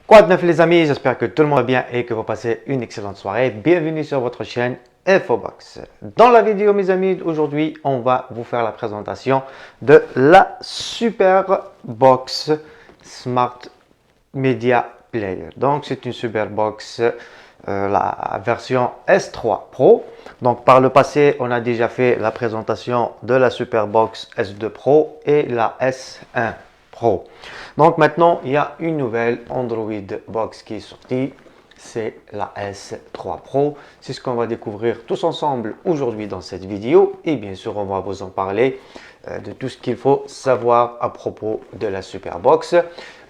Quoi de neuf les amis, j'espère que tout le monde va bien et que vous passez une excellente soirée. Bienvenue sur votre chaîne Infobox. Dans la vidéo mes amis, aujourd'hui on va vous faire la présentation de la Superbox Smart Media Player. Donc c'est une Superbox, la version S3 Pro. Donc par le passé on a déjà fait la présentation de la Superbox S2 Pro et la S1 Pro. Donc maintenant, il y a une nouvelle Android Box qui est sortie, c'est la S3 Pro. C'est ce qu'on va découvrir tous ensemble aujourd'hui dans cette vidéo. Et bien sûr, on va vous en parler de tout ce qu'il faut savoir à propos de la Superbox,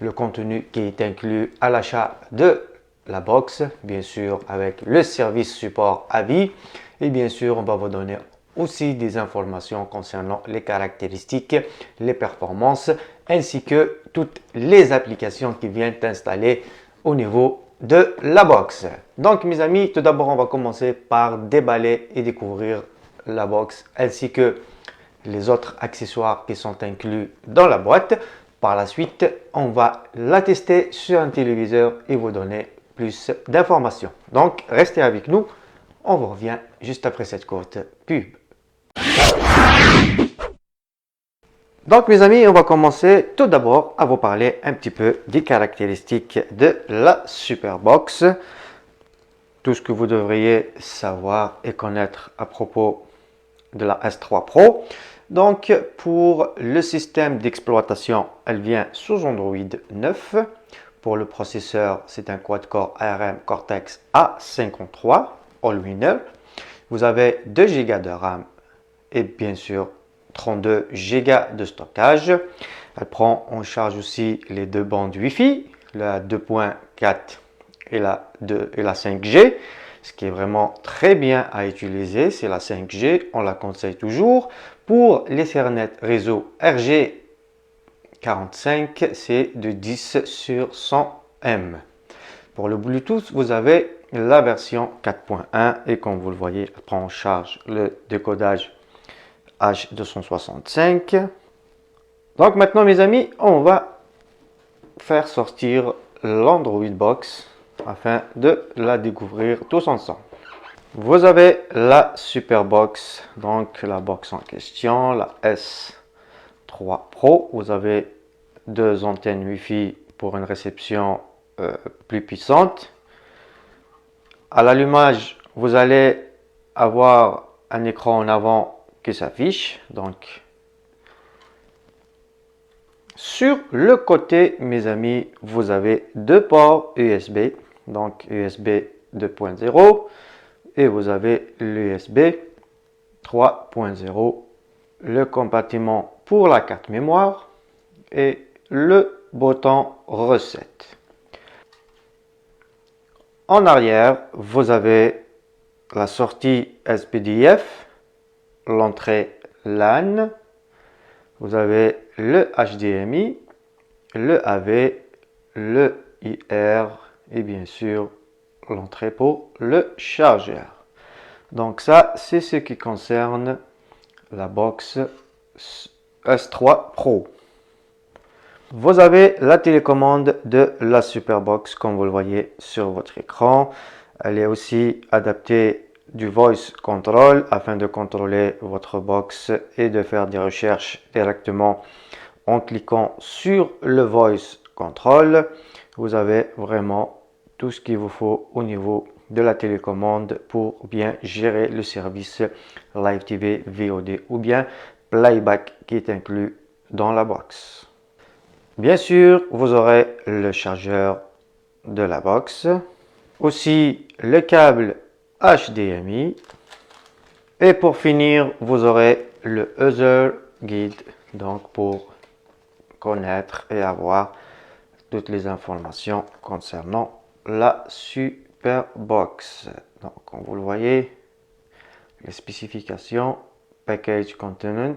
le contenu qui est inclus à l'achat de la box, bien sûr avec le service support à vie. Et bien sûr, on va vous donner aussi des informations concernant les caractéristiques, les performances, ainsi que toutes les applications qui viennent installer au niveau de la box. Donc mes amis, tout d'abord on va commencer par déballer et découvrir la box ainsi que les autres accessoires qui sont inclus dans la boîte. Par la suite, on va la tester sur un téléviseur et vous donner plus d'informations. Donc restez avec nous, on vous revient juste après cette courte pub. Donc mes amis, on va commencer tout d'abord à vous parler un petit peu des caractéristiques de la Superbox. Tout ce que vous devriez savoir et connaître à propos de la S3 Pro. Donc pour le système d'exploitation, elle vient sous Android 9. Pour le processeur, c'est un quad-core ARM Cortex A53 All-Winner. Vous avez 2 Go de RAM et bien sûr 32 Go de stockage. Elle prend en charge aussi les deux bandes Wi-Fi, la 2.4 et la 5G, ce qui est vraiment très bien à utiliser. C'est la 5G, on la conseille toujours. Pour l'Ethernet réseau RG45, c'est de 10 sur 100 M. Pour le Bluetooth, vous avez la version 4.1 et comme vous le voyez, elle prend en charge le décodage H265. Donc maintenant mes amis, on va faire sortir l'Android Box afin de la découvrir tous ensemble. Vous avez la Superbox, donc la box en question, la S3 Pro. Vous avez 2 antennes Wi-Fi pour une réception plus puissante. À l'allumage, vous allez avoir un écran en avant qui s'affiche. Donc, sur le côté, mes amis, vous avez 2 ports USB, donc USB 2.0 et vous avez l'USB 3.0, le compartiment pour la carte mémoire et le bouton recette. En arrière, vous avez la sortie SPDIF, l'entrée LAN, vous avez le HDMI, le AV, le IR et bien sûr l'entrée pour le chargeur. Donc ça, c'est ce qui concerne la box S3 Pro. Vous avez la télécommande de la Superbox comme vous le voyez sur votre écran. Elle est aussi adaptée du Voice Control afin de contrôler votre box et de faire des recherches directement en cliquant sur le Voice Control. Vous avez vraiment tout ce qu'il vous faut au niveau de la télécommande pour bien gérer le service Live TV, VOD ou bien Playback qui est inclus dans la box. Bien sûr, vous aurez le chargeur de la box, aussi le câble HDMI et pour finir, vous aurez le User Guide donc pour connaître et avoir toutes les informations concernant la Superbox. Donc, comme vous le voyez, les spécifications, package content,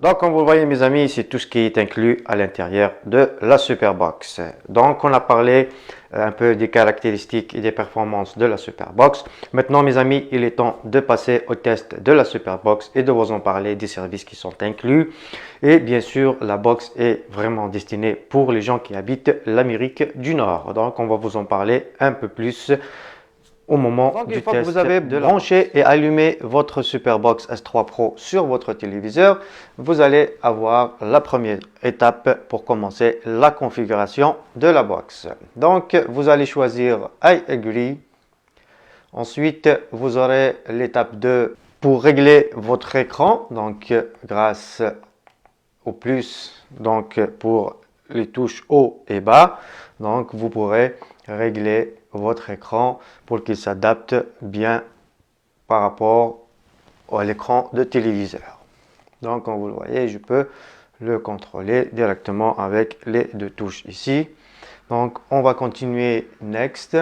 Donc, comme vous le voyez, mes amis, c'est tout ce qui est inclus à l'intérieur de la Superbox. Donc, on a parlé un peu des caractéristiques et des performances de la Superbox. Maintenant, mes amis, il est temps de passer au test de la Superbox et de vous en parler des services qui sont inclus. Et bien sûr, la box est vraiment destinée pour les gens qui habitent l'Amérique du Nord. Donc, on va vous en parler un peu plus au moment du test. Que vous avez branché et allumé votre Superbox S3 Pro sur votre téléviseur, vous allez avoir la première étape pour commencer la configuration de la box. Donc, vous allez choisir I agree. Ensuite, vous aurez l'étape 2 pour régler votre écran. Donc, grâce au plus, donc pour les touches haut et bas. Donc, vous pourrez régler votre écran pour qu'il s'adapte bien par rapport à l'écran de téléviseur. Donc, comme vous le voyez, je peux le contrôler directement avec les deux touches ici. Donc, on va continuer Next.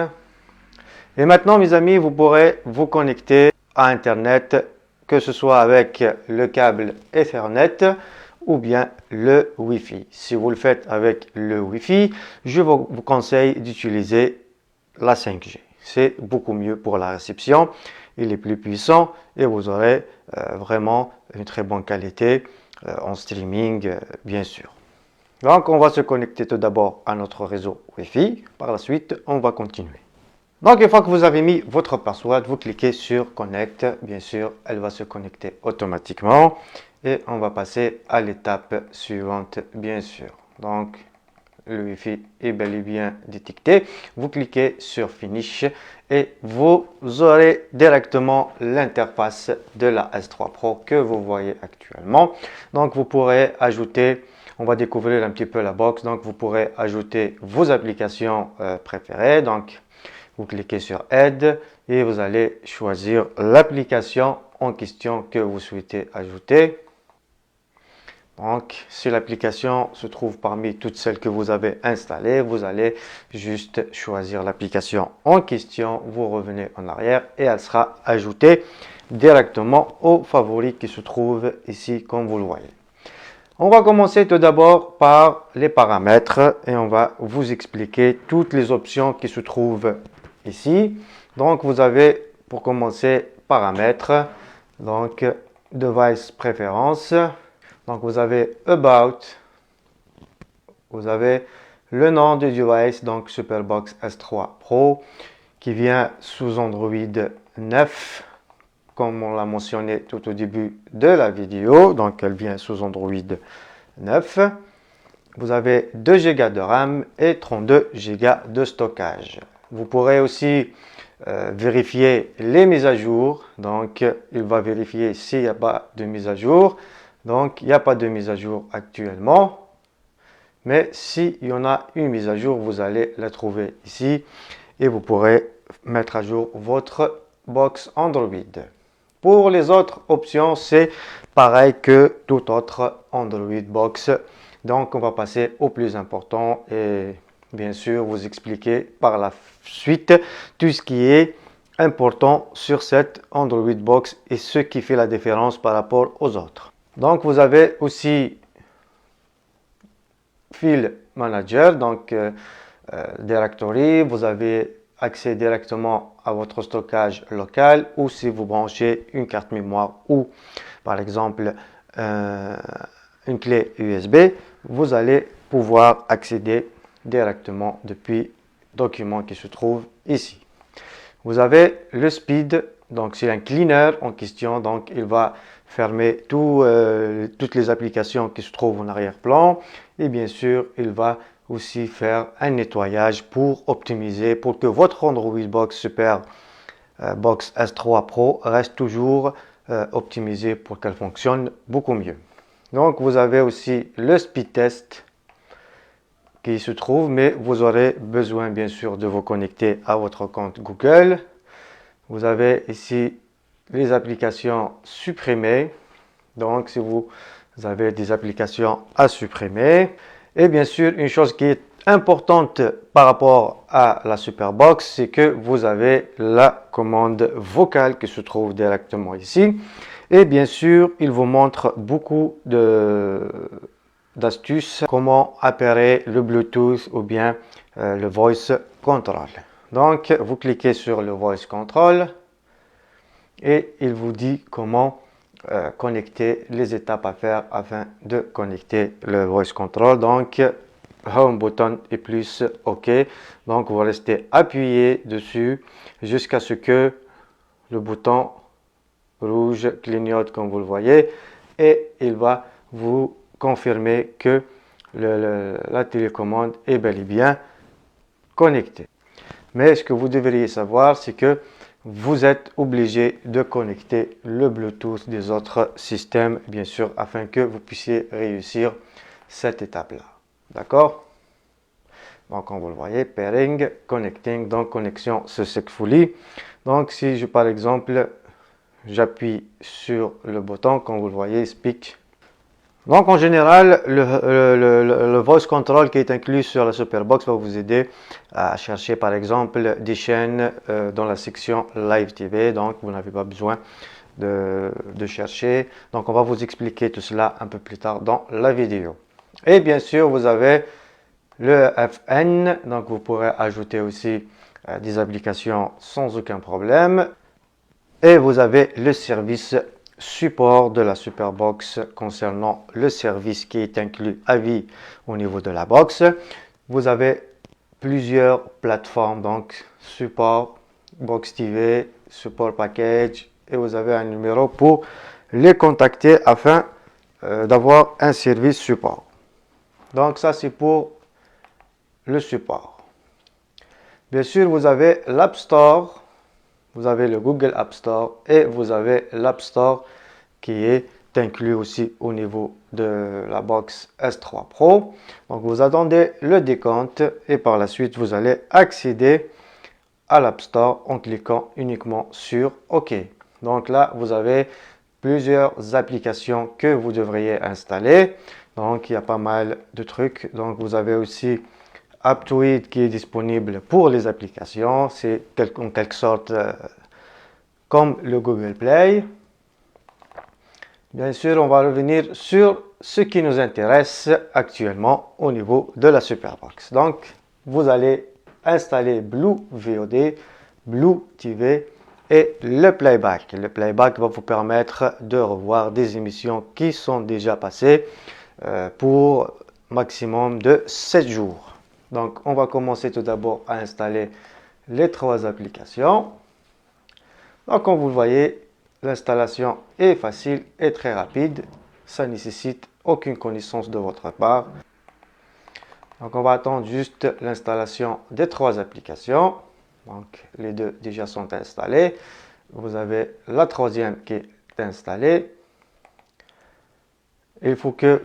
Et maintenant, mes amis, vous pourrez vous connecter à Internet, que ce soit avec le câble Ethernet ou bien le Wi-Fi. Si vous le faites avec le Wi-Fi, je vous conseille d'utiliser la 5G. C'est beaucoup mieux pour la réception, il est plus puissant et vous aurez vraiment une très bonne qualité en streaming, bien sûr. Donc, on va se connecter tout d'abord à notre réseau Wi-Fi. Par la suite, on va continuer. Donc, une fois que vous avez mis votre password, vous cliquez sur Connect. Bien sûr, elle va se connecter automatiquement. Et on va passer à l'étape suivante, bien sûr. Donc, le Wi-Fi est bel et bien détecté. Vous cliquez sur Finish et vous aurez directement l'interface de la S3 Pro que vous voyez actuellement. Donc, vous pourrez ajouter, on va découvrir un petit peu la box. Donc, vous pourrez ajouter vos applications préférées. Donc, vous cliquez sur Aide et vous allez choisir l'application en question que vous souhaitez ajouter. Donc, si l'application se trouve parmi toutes celles que vous avez installées, vous allez juste choisir l'application en question. Vous revenez en arrière et elle sera ajoutée directement aux favoris qui se trouvent ici, comme vous le voyez. On va commencer tout d'abord par les paramètres et on va vous expliquer toutes les options qui se trouvent ici. Donc, vous avez pour commencer paramètres, donc device préférence. Donc, vous avez About, vous avez le nom du device, donc Superbox S3 Pro, qui vient sous Android 9, comme on l'a mentionné tout au début de la vidéo. Donc, elle vient sous Android 9. Vous avez 2 Go de RAM et 32 Go de stockage. Vous pourrez aussi vérifier les mises à jour. Donc, il va vérifier s'il n'y a pas de mise à jour. Donc, il n'y a pas de mise à jour actuellement. Mais s'il y en a une mise à jour, vous allez la trouver ici. Et vous pourrez mettre à jour votre box Android. Pour les autres options, c'est pareil que toute autre Android box. Donc, on va passer au plus important et bien sûr vous expliquer par la suite tout ce qui est important sur cette Android box et ce qui fait la différence par rapport aux autres. Donc, vous avez aussi File Manager, donc Directory. Vous avez accès directement à votre stockage local ou si vous branchez une carte mémoire ou par exemple une clé USB, vous allez pouvoir accéder directement depuis document qui se trouve ici. Vous avez le speed, donc c'est un cleaner en question, donc il va fermer toutes les applications qui se trouvent en arrière-plan et bien sûr il va aussi faire un nettoyage pour optimiser, pour que votre Android Box Super Box S3 Pro reste toujours optimisé pour qu'elle fonctionne beaucoup mieux. Donc vous avez aussi le speed test qui se trouve, mais vous aurez besoin bien sûr de vous connecter à votre compte Google. Vous avez ici les applications supprimées. Donc si vous avez des applications à supprimer. Et bien sûr, une chose qui est importante par rapport à la Superbox, c'est que vous avez la commande vocale qui se trouve directement ici. Et bien sûr, il vous montre beaucoup d'astuces, comment opérer le Bluetooth ou bien le Voice Control. Donc, vous cliquez sur le Voice Control et il vous dit comment connecter, les étapes à faire afin de connecter le Voice Control. Donc, Home button et plus OK. Donc, vous restez appuyé dessus jusqu'à ce que le bouton rouge clignote comme vous le voyez et il va vous confirmer que la télécommande est bel et bien connectée. Mais ce que vous devriez savoir, c'est que vous êtes obligé de connecter le Bluetooth des autres systèmes, bien sûr, afin que vous puissiez réussir cette étape-là. D'accord? Donc, comme vous le voyez, pairing, connecting, donc connexion successfully. Donc, si je, par exemple, j'appuie sur le bouton, comme vous le voyez, speak. Donc, en général, le voice control qui est inclus sur la Superbox va vous aider à chercher, par exemple, des chaînes dans la section Live TV. Donc, vous n'avez pas besoin de chercher. Donc, on va vous expliquer tout cela un peu plus tard dans la vidéo. Et bien sûr, vous avez le FN. Donc, vous pourrez ajouter aussi des applications sans aucun problème. Et vous avez le service support de la Superbox concernant le service qui est inclus à vie au niveau de la box. Vous avez plusieurs plateformes, donc support, Box TV, support package, et vous avez un numéro pour les contacter afin d'avoir un service support. Donc ça c'est pour le support. Bien sûr, vous avez l'App Store. Vous avez le Google App Store et vous avez l'App Store qui est inclus aussi au niveau de la box S3 Pro. Donc vous attendez le décompte et par la suite vous allez accéder à l'App Store en cliquant uniquement sur OK. Donc là vous avez plusieurs applications que vous devriez installer. Donc il y a pas mal de trucs. Donc vous avez aussi Aptoide qui est disponible pour les applications, c'est en quelque sorte comme le Google Play. Bien sûr, on va revenir sur ce qui nous intéresse actuellement au niveau de la Superbox. Donc, vous allez installer Blue VOD, Blue TV et le playback. Le playback va vous permettre de revoir des émissions qui sont déjà passées pour maximum de 7 jours. Donc, on va commencer tout d'abord à installer les 3 applications. Donc, comme vous le voyez, l'installation est facile et très rapide. Ça ne nécessite aucune connaissance de votre part. Donc, on va attendre juste l'installation des 3 applications. Donc, les 2 déjà sont installées. Vous avez la 3e qui est installée. Il faut que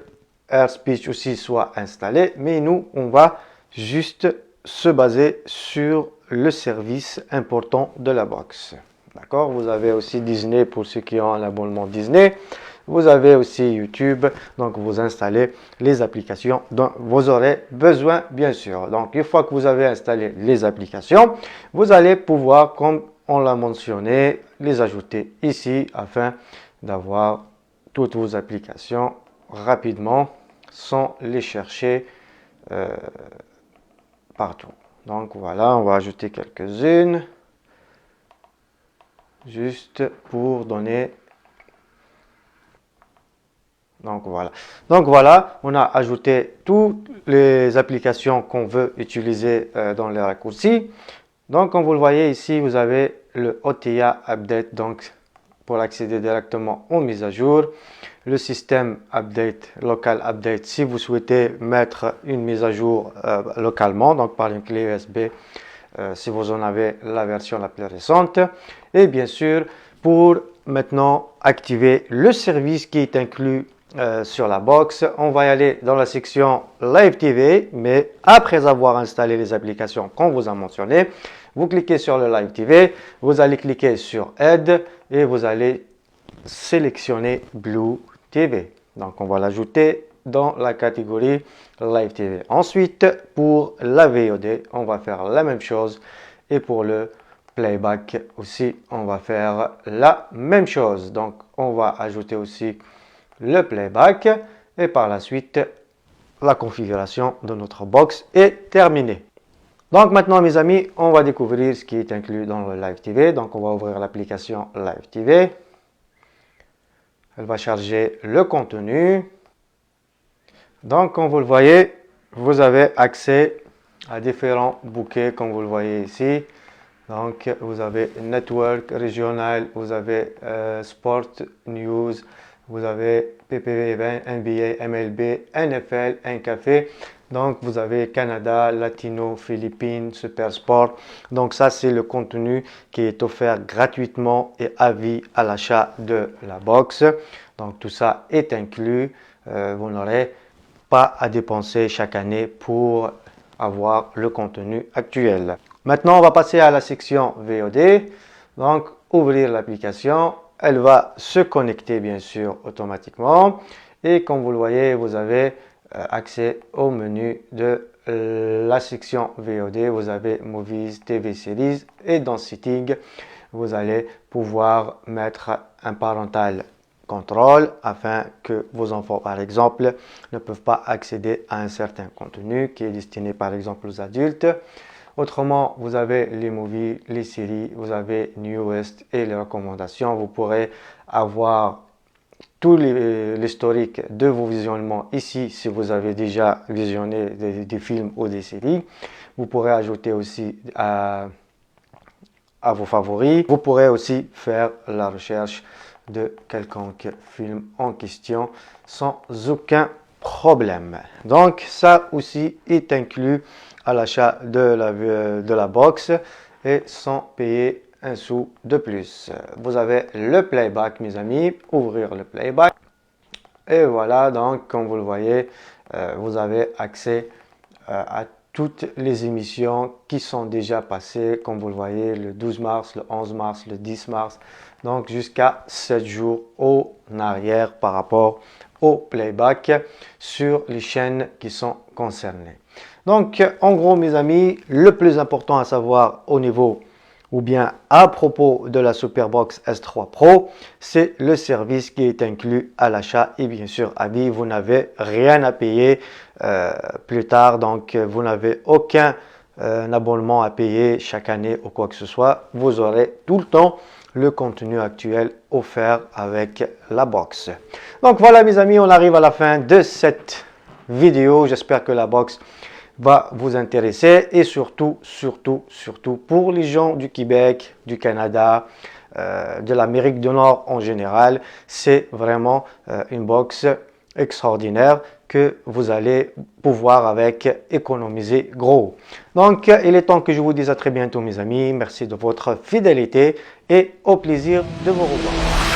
AirSpeech aussi soit installé, mais nous, on va juste se baser sur le service important de la box. D'accord? Vous avez aussi Disney pour ceux qui ont un abonnement Disney. Vous avez aussi YouTube. Donc, vous installez les applications dont vous aurez besoin, bien sûr. Donc, une fois que vous avez installé les applications, vous allez pouvoir, comme on l'a mentionné, les ajouter ici afin d'avoir toutes vos applications rapidement sans les chercher partout. Donc voilà, on va ajouter quelques-unes juste pour donner. Donc voilà, on a ajouté toutes les applications qu'on veut utiliser dans les raccourcis. Donc comme vous le voyez ici, vous avez le OTA Update, donc pour accéder directement aux mises à jour. Le système update, local update, si vous souhaitez mettre une mise à jour localement, donc par une clé USB, si vous en avez la version la plus récente. Et bien sûr, pour maintenant activer le service qui est inclus sur la box, on va y aller dans la section Live TV, mais après avoir installé les applications qu'on vous a mentionnées, vous cliquez sur le Live TV, vous allez cliquer sur Aide et vous allez sélectionner Blue TV. Donc, on va l'ajouter dans la catégorie Live TV. Ensuite, pour la VOD, on va faire la même chose. Et pour le playback aussi, on va faire la même chose. Donc, on va ajouter aussi le playback et par la suite, la configuration de notre box est terminée. Donc maintenant mes amis, on va découvrir ce qui est inclus dans le Live TV. Donc on va ouvrir l'application Live TV. Elle va charger le contenu. Donc comme vous le voyez, vous avez accès à différents bouquets comme vous le voyez ici. Donc vous avez Network, Régional, vous avez Sport News, vous avez PPV, NBA, MLB, NFL, un café. Donc vous avez Canada, Latino, Philippines, Super Sport. Donc ça c'est le contenu qui est offert gratuitement et à vie à l'achat de la box. Donc tout ça est inclus. Vous n'aurez pas à dépenser chaque année pour avoir le contenu actuel. Maintenant, on va passer à la section VOD. Donc, ouvrir l'application. Elle va se connecter, bien sûr, automatiquement. Et comme vous le voyez, vous avez accès au menu de la section VOD. Vous avez Movies, TV Series et dans Settings, vous allez pouvoir mettre un parental contrôle afin que vos enfants, par exemple, ne peuvent pas accéder à un certain contenu qui est destiné, par exemple, aux adultes. Autrement, vous avez les movies, les séries, vous avez Newest et les recommandations. Vous pourrez avoir tout l'historique de vos visionnements ici si vous avez déjà visionné des films ou des séries. Vous pourrez ajouter aussi à vos favoris. Vous pourrez aussi faire la recherche de quelconque film en question sans aucun problème. Donc ça aussi est inclus à l'achat de la box et sans payer un sou de plus. Vous avez le playback mes amis, ouvrir le playback et voilà, donc comme vous le voyez, vous avez accès à toutes les émissions qui sont déjà passées, comme vous le voyez, le 12 mars, le 11 mars, le 10 mars, donc jusqu'à 7 jours en arrière par rapport au playback sur les chaînes qui sont concernées. Donc, en gros, mes amis, le plus important à savoir au niveau ou bien à propos de la Superbox S3 Pro, c'est le service qui est inclus à l'achat et bien sûr à vie, vous n'avez rien à payer plus tard, donc vous n'avez aucun abonnement à payer chaque année ou quoi que ce soit, vous aurez tout le temps le contenu actuel offert avec la box. Donc voilà mes amis, on arrive à la fin de cette vidéo, j'espère que la box va vous intéresser et surtout pour les gens du Québec, du Canada, de l'Amérique du Nord en général, c'est vraiment une box extraordinaire que vous allez pouvoir avec économiser gros. Donc, il est temps que je vous dise à très bientôt mes amis. Merci de votre fidélité et au plaisir de vous revoir.